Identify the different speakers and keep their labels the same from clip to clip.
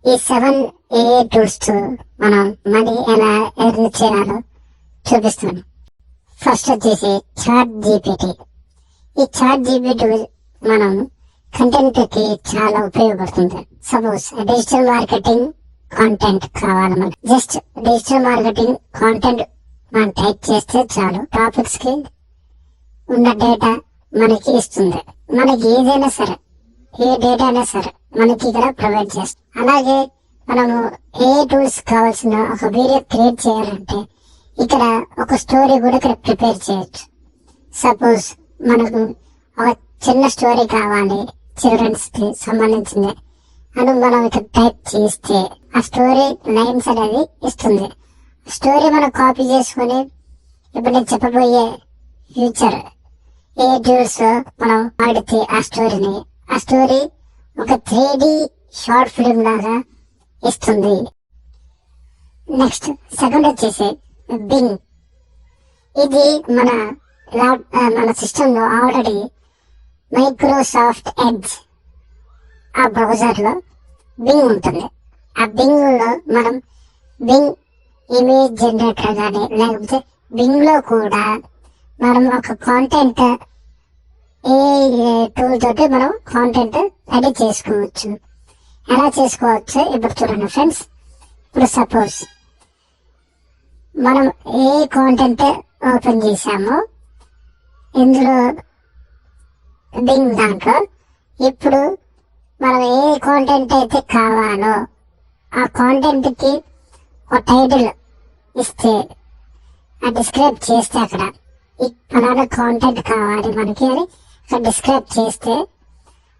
Speaker 1: ఈ 7 AI tools తో మనం మనీ ఎలా ఎర్న్ చేయాలో చూపిస్తాను. ఫస్ట్ వచ్చేసి చాట్ జీపీటీ. ఈ చాట్ జీపీటీ మనం కంటెంట్ కి చాలా ఉపయోగపడుతుంది. సపోజ్ డిజిటల్ మార్కెటింగ్ కాంటెంట్ కావాలి మనకి, జస్ట్ డిజిటల్ మార్కెటింగ్ కాంటెంట్ మనం టైప్ చేస్తే చాలు, టాపిక్స్ కి ఉన్న డేటా మనకి ఇస్తుంది. మనకి ఏదైనా సరే, ఏ డేటా అయినా సరే మనకి ఇక్కడ ప్రొవైడ్ చేస్తుంది. అలాగే మనము ఏ టూల్స్ కావాల్సిన ఒక వీడియో క్రియేట్ చేయాలంటే ఇక్కడ ఒక స్టోరీ కూడా ఇక్కడ ప్రిపేర్ చేయొచ్చు. సపోజ్ మనకు ఒక చిన్న స్టోరీ కావాలి, చిల్డ్రన్స్ కి సంబంధించింది అని మనం ఇక్కడ టైప్ చేస్తే ఆ స్టోరీ లైన్స్ అనేది ఇస్తుంది. స్టోరీ మనం కాపీ చేసుకుని ఇప్పుడు నేను చెప్పబోయే ఫ్యూచర్ ఏ టూల్స్ మనం వాడితే ఆ స్టోరీ ఒక 3D షార్ట్ ఫిల్మ్ లాగా ఇస్తుంది. నెక్స్ట్ సెకండ్ వచ్చేసి బింగ్. ఇది మన సిస్టమ్ లో ఆల్రెడీ మైక్రోసాఫ్ట్ ఎడ్జ్ ఆ బ్రౌజర్ లో బింగ్ ఉంటుంది. ఆ బింగ్ లో మనం బింగ్ ఇమేజ్ జనరేటర్ గానీ లేకపోతే బింగ్ లో కూడా మనం ఒక కాంటెంట్ ఏ టూల్ తోటి మనం కాంటెంట్ ఎడిట్ చేసుకోవచ్చు. ఎలా చేసుకోవచ్చు ఇప్పుడు చూడండి ఫ్రెండ్స్. ఇప్పుడు సపోజ్ మనం ఏ కాంటెంట్ ఓపెన్ చేసామో ఇందులో బింగ్ దాంట్లో, ఇప్పుడు మనం ఏ కాంటెంట్ అయితే కావాలో ఆ కాంటెంట్ కి ఒక టైటిల్ ఇస్తే, ఆ డిస్క్రైబ్ చేస్తే అక్కడ అలాగే కాంటెంట్ కావాలి మనకి అని డిస్క్రైబ్ చేస్తే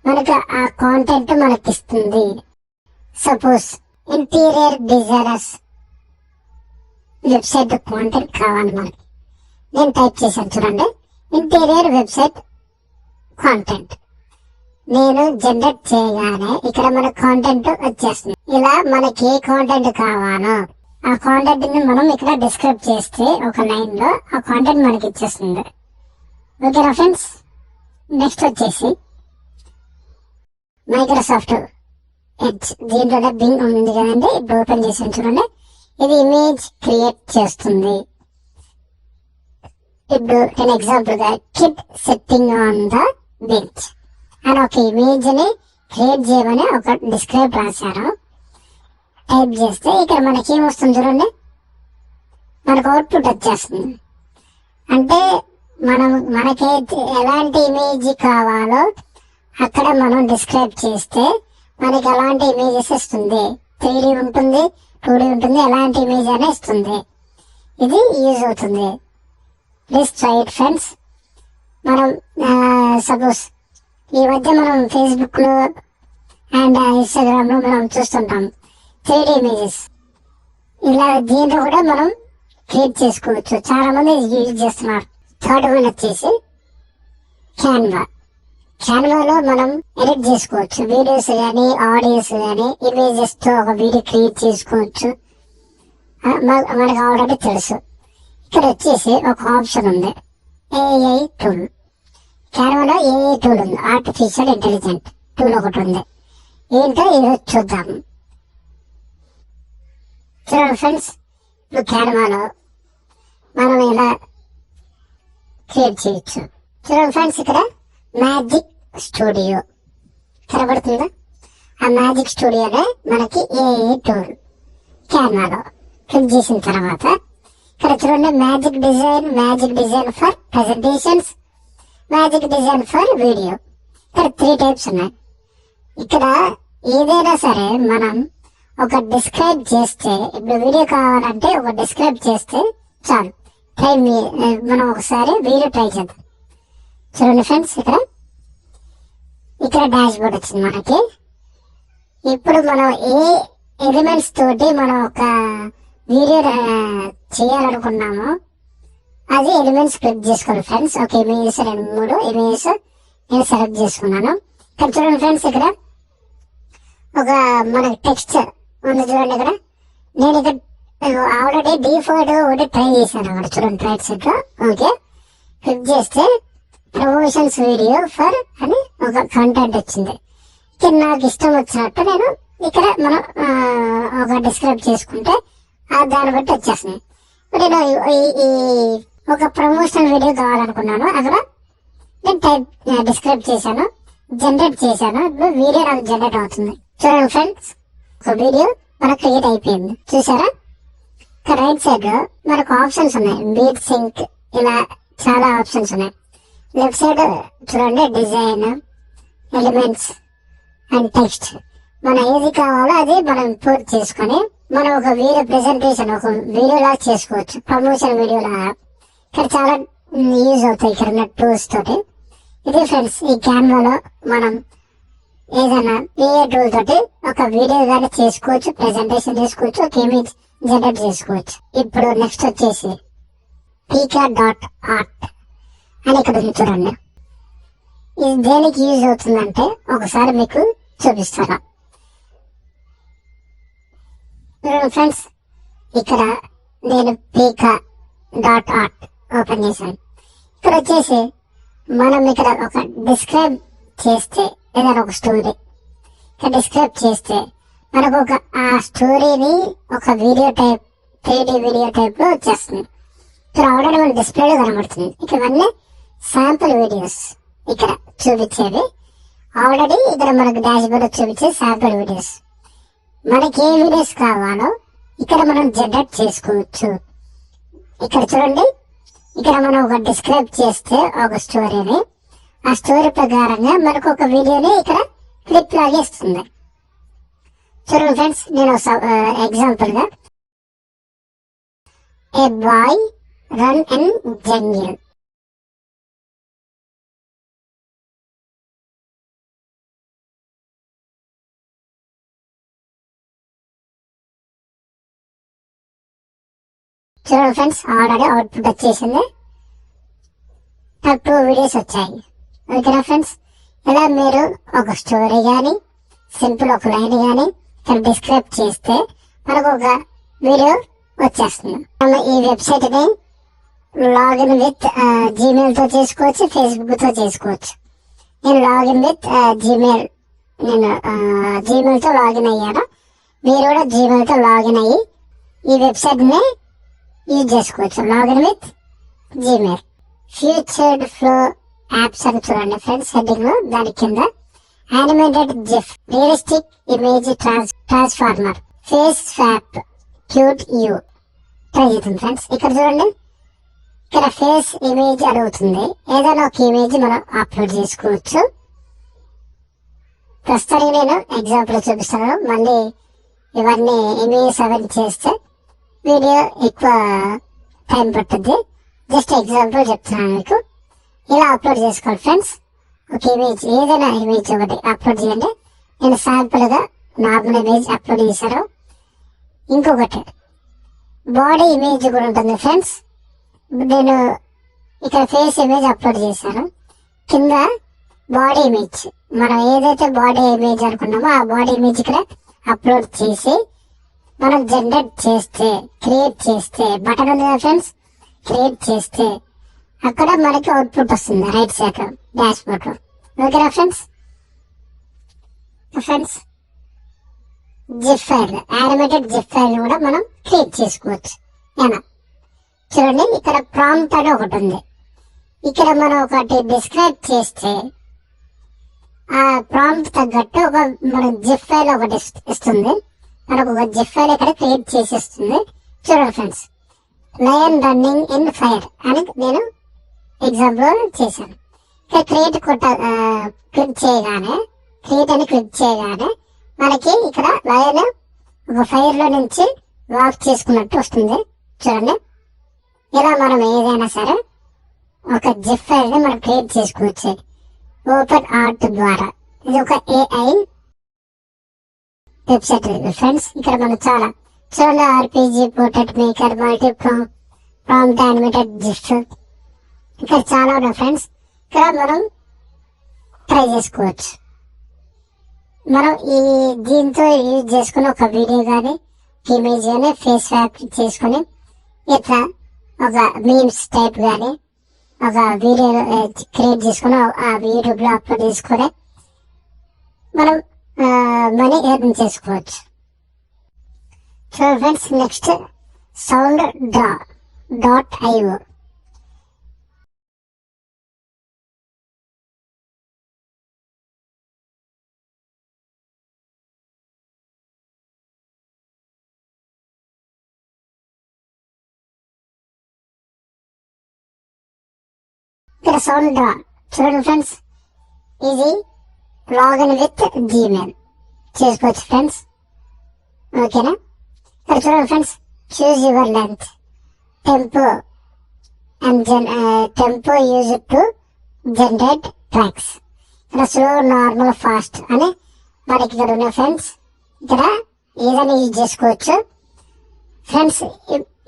Speaker 1: మనకు ఆ కాంటెంట్ మనకి ఇస్తుంది. Suppose interior designers website content కావాలి మనకి. నేను టైప్ చేశాను చూడండి, ఇంటీరియర్ వెబ్సైట్ కాంటెంట్. నేను జనరేట్ చేయగానే ఇక్కడ మన కాంటెంట్ వచ్చేస్తుంది. ఇలా మనకి ఏ కాంటెంట్ కావాలో ఆ కాంటెంట్ ని మనం ఇక్కడ డిస్క్రైబ్ చేస్తే ఒక లైన్ లో ఆ కాంటెంట్ మనకి ఇచ్చేస్తుంది. ఓకేనా ఫ్రెండ్స్. నెక్స్ట్ వచ్చేసి మైక్రోసాఫ్ట్ ఎడ్జ్. దీంట్లో బింగ్ ఉంది కదండి, ఇప్పుడు ఓపెన్ చేసాను చూడండి. ఇది ఇమేజ్ క్రియేట్ చేస్తుంది. ఇప్పుడు నేను ఎగ్జాంపుల్ గా kid setting on the bench అని ఒక ఇమేజ్ ని క్రియేట్ చేయమని ఒక డిస్క్రైబ్ రాశారు. టైప్ చేస్తే ఇక్కడ మనకి ఏమొస్తుంది చూడండి, మనకు అవుట్పుట్ వచ్చేస్తుంది. అంటే మనకి ఎలాంటి ఇమేజ్ కావాలో అక్కడ మనం డిస్క్రైబ్ చేస్తే మనకి ఎలాంటి ఇమేజెస్ ఇస్తుంది. 3D ఉంటుంది, 2D ఉంటుంది, ఎలాంటి ఇమేజ్ అయినా ఇస్తుంది. ఇది యూజ్ అవుతుంది. Please try it friends. మనం సపోజ్ ఈ మధ్య మనం ఫేస్బుక్ లో అండ్ ఇన్స్టాగ్రామ్ లో మనం చూస్తుంటాం 3D ఇమేజెస్. ఇలా దీంట్లో కూడా మనం క్రియేట్ చేసుకోవచ్చు. చాలా మంది యూజ్ చేస్తున్నారు. థర్డ్ వన్ వచ్చేసి క్యాన్వాలో మనం ఎడిట్ చేసుకోవచ్చు. వీడియోస్ కానీ ఆడియోస్ కానీ ఇమేజెస్ తో ఒక వీడియో క్రియేట్ చేసుకోవచ్చు. మనకు ఆల్రెడీ తెలుసు. ఇక్కడ వచ్చేసి ఒక ఆప్షన్ ఉంది, ఏఐ టూల్. క్యాన్వాలో ఏఐ టూల్ ఉంది, ఆర్టిఫిషియల్ ఇంటెలిజెంట్ టూల్ ఒకటి ఉంది. ఏంటో ఈరోజు చూద్దాము. చూడండి ఫ్రెండ్స్, ఇప్పుడు క్యాన్వాలో మనం ఇలా క్రియేట్ చేయొచ్చు. చూడండి ఫ్రెండ్స్, ఇక్కడ మ్యాజిక్ స్టూడియో కనబడుతుందా? ఆ మ్యాజిక్ స్టూడియోనే మనకి ఏఐ టూల్. క్యాన్వాలో క్లిక్ చేసిన తర్వాత ఇక్కడ చూడండి, magic design for presentations, magic design for video. ఇక్కడ 3 టైప్స్ ఉన్నాయి. ఇక్కడ ఏదైనా సరే మనం ఒక డిస్క్రైబ్ చేస్తే, ఇప్పుడు వీడియో కావాలంటే ఒక డిస్క్రైబ్ చేస్తే చాలు. మనం ఒకసారి వీడియో ట్రై చేద్దాం. చూడండి ఫ్రెండ్స్, ఇక్కడ డాష్ బోర్డ్ వచ్చింది మనకి. ఇప్పుడు మనం ఏ ఎలిమెంట్స్ తోటి మనం ఒక వీడియో చేయాలనుకున్నామో అది ఎలిమెంట్స్ క్లిక్ చేసుకోండి ఫ్రెండ్స్. ఒక ఇమేజెస్ 3 ఇమేజెస్ నేను సెలెక్ట్ చేసుకున్నాను. ఇక్కడ చూడండి ఫ్రెండ్స్, ఇక్కడ ఒక మనకి టెక్స్ట్ ఉంది చూడండి. ఇక్కడ నేను ఇక్కడ ఆల్రెడీ డిఫాల్ట్ ఒకటి ట్రై చేశాను అక్కడ చూడండి, రైట్ సైడ్ లో. ఓకే, క్లిక్ చేస్తే ప్రమోషన్స్ వీడియో ఫర్ అని ఒక కంటెంట్ వచ్చింది. ఇక్కడ నాకు ఇష్టం వచ్చినట్టు నేను ఇక్కడ మనం ఒక డిస్క్రైబ్ చేసుకుంటే దాన్ని బట్టి వచ్చేస్తుంది. నేను ఈ ఒక ప్రమోషనల్ వీడియో కావాలనుకున్నాను, అక్కడ నేను టైప్ డిస్క్రైబ్ చేశాను, జనరేట్ చేశాను. ఇప్పుడు వీడియో నాకు జనరేట్ అవుతుంది. చూడండి ఫ్రెండ్స్, ఒక వీడియో మనకు క్రియేట్ అయిపోయింది. చూసారా? ఇక్కడ రైట్ సైడ్ లో మనకు ఆప్షన్స్ ఉన్నాయి, బీట్ సింక్, ఇలా చాలా ఆప్షన్స్ ఉన్నాయి. లెఫ్ట్ సైడ్ చూడండి, డిజైన్, ఎలిమెంట్స్ అండ్ టెక్స్ట్. మన ఏది కావాలో అది మనం ఇంపోర్ట్ చేసుకొని మనం ఒక వీడియో ప్రెజెంటేషన్, ఒక వీడియో లాగా చేసుకోవచ్చు, ప్రమోషన్ వీడియో లాగా. ఇక్కడ చాలా యూజ్ అవుతాయి ఇక్కడ ఉన్న టూల్స్ తోటి. ఇది ఫ్రెండ్స్, ఈ క్యాన్వాలో మనం ఏదైనా ఏ టూల్ తోటి ఒక వీడియో కానీ చేసుకోవచ్చు, ప్రెజెంటేషన్ చేసుకోవచ్చు, ఒక ఇమేజ్ జనరేట్ చేసుకోవచ్చు. ఇప్పుడు నెక్స్ట్ వచ్చేసి pika.art అని ఇక్కడ ఉంది చూడండి. ఇది దేనికి యూజ్ అవుతుందంటే ఒకసారి మీకు చూపిస్తాను. ఫ్రెండ్స్, ఇక్కడ నేను pika.art ఓపెన్ చేశాను. ఇక్కడ వచ్చేసి మనం ఇక్కడ ఒక డిస్క్రైబ్ చేస్తే ఏదైనా ఒక స్టోరీ ఇక్కడ డిస్క్రైబ్ చేస్తే మనకు ఒక ఆ స్టోరీని ఒక video type, 3D video type లో వచ్చేస్తుంది. ఇక్కడ ఆల్రెడీ మన డిస్ప్లేలో కనబడుతుంది. ఇవన్నీ శాంపుల్ వీడియోస్ ఇక్కడ చూపించేవి. ఆల్రెడీ ఇక్కడ మనకు డాష్ బోర్డ్ చూపించే శాంపుల్ వీడియోస్. మనకి ఏ వీడియోస్ కావాలో ఇక్కడ మనం జనరేట్ చేసుకోవచ్చు. ఇక్కడ చూడండి, ఇక్కడ మనం ఒక డిస్క్రైబ్ చేస్తే ఒక స్టోరీని, ఆ స్టోరీ ప్రకారంగా మనకు ఒక వీడియోని ఇక్కడ క్లిప్ లాగా ఇస్తుంది. చూడండి ఫ్రెండ్స్, నేను ఎగ్జాంపుల్ గా ఏ బాయ్ రన్ ఇన్ జంగిల్, చూడండి ఫ్రెండ్స్, ఆల్రెడీ అవుట్పుట్ వచ్చేసింది. నాకు 2 వీడియోస్ వచ్చాయి. ఓకేనా ఫ్రెండ్స్, ఇలా మీరు ఒక స్టోరీ కానీ సింపుల్ ఒక లైన్ కానీ ఇక్కడ డిస్క్రైబ్ చేస్తే మనకు ఒక వీడియో వచ్చేస్తుంది. మనం ఈ వెబ్సైట్ ని లాగిన్ విత్ జీమెయిల్ తో చేసుకోవచ్చు, ఫేస్బుక్ తో చేసుకోవచ్చు. నేను లాగిన్ విత్ జీమెయిల్, నేను జీమెయిల్ తో లాగిన్ అయ్యాను. మీరు కూడా జీమెయిల్ తో లాగిన్ అయ్యి ఈ వెబ్సైట్ ని యూజ్ చేసుకోవచ్చు. Login with Gmail. Featured flow apps అని చూడండి ఫ్రెండ్స్, హెడ్డింగ్ లో దాని కింద animated GIF, realistic image transformer, face swap, cute you. Try చేద్దాం ఫ్రెండ్స్. ఇక్కడ చూడండి, ఇక్కడ ఫేస్ ఇమేజ్ అడుగుతుంది. ఏదైనా ఒక ఇమేజ్ మనం అప్లోడ్ చేసుకోవచ్చు. ప్రస్తుతానికి నేను ఎగ్జాంపుల్ చూపిస్తాను. మళ్ళీ ఇవన్నీ ఇమేజ్ అవన్నీ చేస్తే వీడియో ఎక్కువ టైం పట్టుద్ది. జస్ట్ ఎగ్జాంపుల్ చెప్తున్నాను మీకు. ఇలా అప్లోడ్ చేసుకోవాలి ఫ్రెండ్స్. ఒక ఇమేజ్, ఏదైనా ఇమేజ్ ఒకటి అప్లోడ్ చేయండి. నేను శాంపుల్ గా నార్మల్ ఇమేజ్ అప్లోడ్ చేశాను. ఇంకొకటి బాడీ ఇమేజ్ కూడా ఉంటుంది ఫ్రెండ్స్. నేను ఇక్కడ ఫేస్ ఇమేజ్ అప్లోడ్ చేశాను. కింద బాడీ ఇమేజ్, మనం ఏదైతే బాడీ ఇమేజ్ అనుకున్నామో ఆ బాడీ ఇమేజ్ ఇక్కడ అప్లోడ్ చేసి మనం జనరేట్ చేస్తే, క్రియేట్ చేస్తే, బటన్ ఉంది కదా ఫ్రెండ్స్, క్రియేట్ చేస్తే అక్కడ మనకి అవుట్పుట్ వస్తుంది రైట్ సైడ్ డాష్ బోర్డ్ లో. ఓకేనా friends? Friends, zip file, animated zip file కూడా మనం క్రియేట్ చేసుకోవచ్చు. ఏనా చూడండి, ఇక్కడ ప్రాంప్ట్ అని ఒకటి ఉంది. ఇక్కడ మనం ఒకటి డిస్క్రైబ్ చేస్తే ఆ ప్రాంప్ట్ తగ్గట్టు ఒక మన జిప్ ఫైల్ ఒకటి ఇస్తుంది. మనకు ఒక జిప్ ఫైల్ ఇక్కడ క్రియేట్ చేసేస్తుంది. చూడండి friends, lion running in fire అని నేను ఎగ్జాంపుల్ చేశాను. ఇక్కడ క్రియేట్ క్లిక్ చేయగానే, క్రియేట్ అని క్లిక్ చేయగానే మనకి ఇక్కడ లయన్ ఒక ఫైర్ లో నుంచి వాక్ చేసుకున్నట్టు వస్తుంది. చూడండి, ఇలా మనం ఏదైనా సరే ఒక జిప్ ఫైల్ ని మనం క్రియేట్ చేసుకోవచ్చు ఓపెన్ ఆర్ట్ ద్వారా. ఇది ఒక AI వెబ్సైట్ ఫ్రెండ్స్. ఇక్కడ మనం చాలా చూడండి, RPG, portrait maker, multi prompt, animated GIFs, ఇక్కడ చాలా ఉన్నాయి ఫ్రెండ్స్. ఇక్కడ మనం ట్రై చేసుకోవచ్చు. మనం ఈ దీంతో యూజ్ చేసుకుని ఒక వీడియో కానీ ఇమేజ్ కానీ ఫేస్ స్వాప్ చేసుకుని ఇట్లా ఒక మీమ్స్ టైప్ కానీ ఒక వీడియో క్రియేట్ చేసుకుని ఆ యూట్యూబ్ లో అప్లోడ్ చేసుకుని మనం మనీ ఎర్న్ చేసుకోవచ్చు. చూడండి friends, next sound draw .io. ఇక్కడ సౌండ్ డ్రా చూడండి ఫ్రెండ్స్, ఇది లాగిన్ విత్ జీమెయిల్ చేసుకోవచ్చు ఫ్రెండ్స్. ఓకేనా? ఇక్కడ చూడండి friends, choose your length, tempo and tempo use to generate tracks. ఇక్కడ స్లో, నార్మల్, ఫాస్ట్ అని మనకి ఇక్కడ ఉన్నాయి ఫ్రెండ్స్. ఇక్కడ ఏదైనా యూజ్ చేసుకోవచ్చు ఫ్రెండ్స్.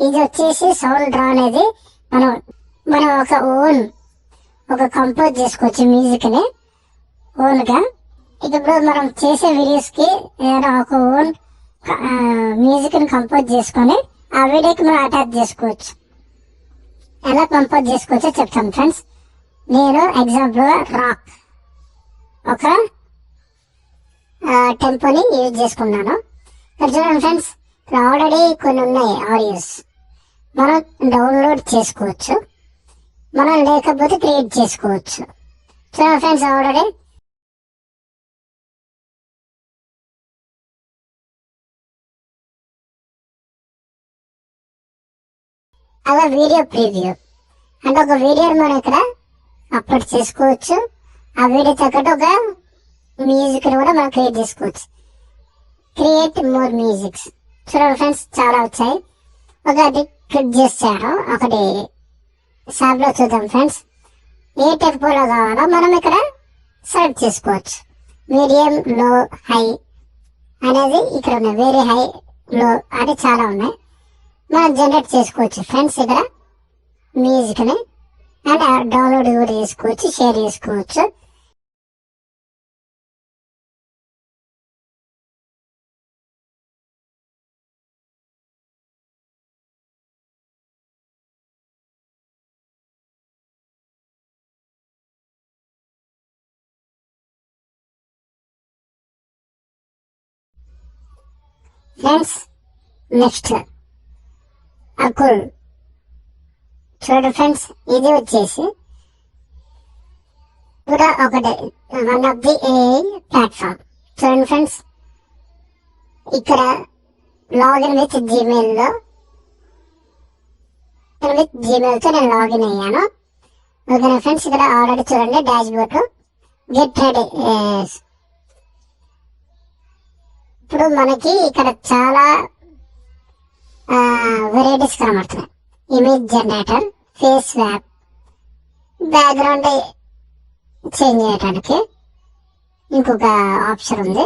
Speaker 1: ఇది వచ్చేసి సౌండ్ డ్రా అనేది మనం ఒక కంపోజ్ చేసుకోవచ్చు మ్యూజిక్ ని ఓన్ గా. ఇప్పుడు మనం చేసే వీడియోస్ కి ఏదైనా ఒక ఓన్ మ్యూజిక్ ని కంపోజ్ చేసుకొని ఆ వీడియోకి మనం అటాచ్ చేసుకోవచ్చు. ఎలా కంపోజ్ చేసుకోవచ్చో చెప్తాను ఫ్రెండ్స్. నేను ఎగ్జాంపుల్ రాక్ ఒక టెంపోని యూజ్ చేసుకున్నాను. ఇక్కడ చూడండి ఫ్రెండ్స్, ఇక్కడ ఆల్రెడీ కొన్ని ఉన్నాయి ఆడియోస్, మనం డౌన్లోడ్ చేసుకోవచ్చు, మనం లేకపోతే క్రియేట్ చేసుకోవచ్చు. చూడండి ఫ్రెండ్స్, ఆల్రెడీ అలా వీడియో ప్రివ్యూ అంటే ఒక వీడియోని మనం ఇక్కడ అప్లోడ్ చేసుకోవచ్చు. ఆ వీడియో తగ్గట్టు ఒక మ్యూజిక్ కూడా మనం క్రియేట్ చేసుకోవచ్చు. క్రియేట్ మోర్ మ్యూజిక్స్ చూడండి ఫ్రెండ్స్, చాలా వచ్చాయి. ఒకటి క్లిక్ చేసాను, ఒకటి సాబ్ లో చూద్దాం ఫ్రెండ్స్. ఏ టెంపోలో కావాలో మనం ఇక్కడ సెలెక్ట్ చేసుకోవచ్చు. మీడియం, లో, హై అనేది ఇక్కడ ఉన్నాయి. వెరీ హై, లో అని చాలా ఉన్నాయి. మనం జనరేట్ చేసుకోవచ్చు ఫ్రెండ్స్ ఇక్కడ మ్యూజిక్ ని. అండ్ డౌన్లోడ్ కూడా చేసుకోవచ్చు, షేర్ చేసుకోవచ్చు. ఫ్రెండ్స్, నెక్స్ట్ అకుల్ చూడండి ఫ్రెండ్స్, ఇది వచ్చేసి కూడా ఒకటి one of the AI platform. చూడండి ఫ్రెండ్స్, ఇక్కడ లాగిన్ విత్ జీమెయిల్ తో నేను లాగిన్ అయ్యాను. ఓకేనా ఫ్రెండ్స్, ఇక్కడ ఆల్రెడీ చూడండి డాష్ బోర్డ్ గెట్ రెడీ. ఇప్పుడు మనకి ఇక్కడ చాలా వెరైటీస్ కనబడుతున్నాయి. Image generator, face swap, background change చేయడానికి ఇంకొక ఆప్షన్ ఉంది.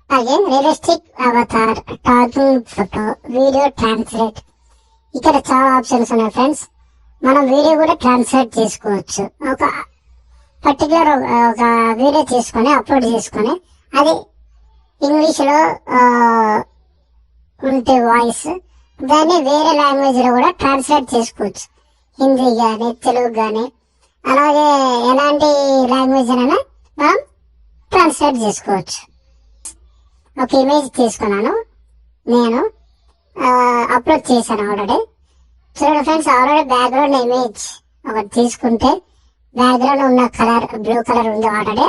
Speaker 1: అలాగే realistic Avatar, talking photo, video translate, ఇక్కడ చాలా ఆప్షన్స్ ఉన్నాయి ఫ్రెండ్స్. మనం వీడియో కూడా ట్రాన్స్లేట్ చేసుకోవచ్చు. ఒక పర్టికులర్ ఒక వీడియో తీసుకొని అప్లోడ్ చేసుకొని అది ఇంగ్లీష్ లో ఉంటే వాయిస్ దాన్ని వేరే లాంగ్వేజ్ లో కూడా ట్రాన్స్లేట్ చేసుకోవచ్చు. హిందీ గానీ, తెలుగు గానీ, అలాగే ఎలాంటి లాంగ్వేజ్ అయినా మనం ట్రాన్స్లేట్ చేసుకోవచ్చు. ఒక ఇమేజ్ తీసుకున్నాను, నేను అప్లోడ్ చేశాను ఆల్రెడీ. చూడండి ఫ్రెండ్స్, ఆల్రెడీ బ్యాక్గ్రౌండ్ ఇమేజ్ ఒకటి తీసుకుంటే బ్యాక్గ్రౌండ్ ఉన్న కలర్ బ్లూ కలర్ ఉంది ఆల్రెడీ,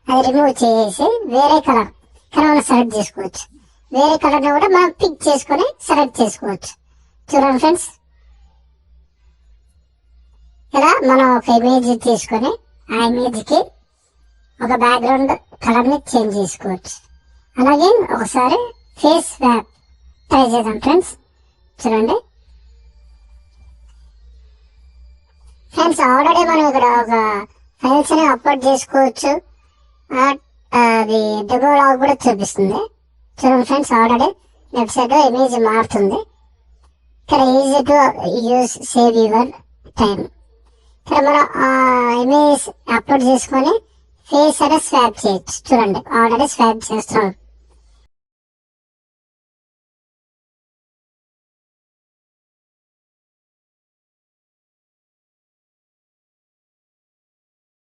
Speaker 1: అది రిమూవ్ చేసి వేరే కలర్ మనం సెలెక్ట్ చేసుకోవచ్చు. వేరే కలర్ లో కూడా మనం పిక్ చేసుకొని సెలెక్ట్ చేసుకోవచ్చు. చూడండి ఫ్రెండ్స్, ఇలా మనం ఒక ఇమేజ్ తీసుకొని ఆ ఇమేజ్ కి ఒక బ్యాక్గ్రౌండ్ కలర్ ని చేంజ్ చేసుకోవచ్చు. అలాగే ఒకసారి ఫేస్ స్వాప్ ట్రై చేద్దాం ఫ్రెండ్స్. చూడండి ఫ్రెండ్స్, ఆల్రెడీ మనం ఇక్కడ ఒక ఫైల్స్ ని అప్లోడ్ చేసుకోవచ్చు. అది డెమో లాగ్ కూడా చూపిస్తుంది. చూడండి friends, already left side image మారుతుంది. ఇక్కడ easy to use, save your time. ఇక్కడ మనం ఇమేజ్ అప్లోడ్ చేసుకొని ఫేస్ అనేది స్వాప్ చేయొచ్చు. చూడండి ఆల్రెడీ స్వాప్ చేస్తున్నాం.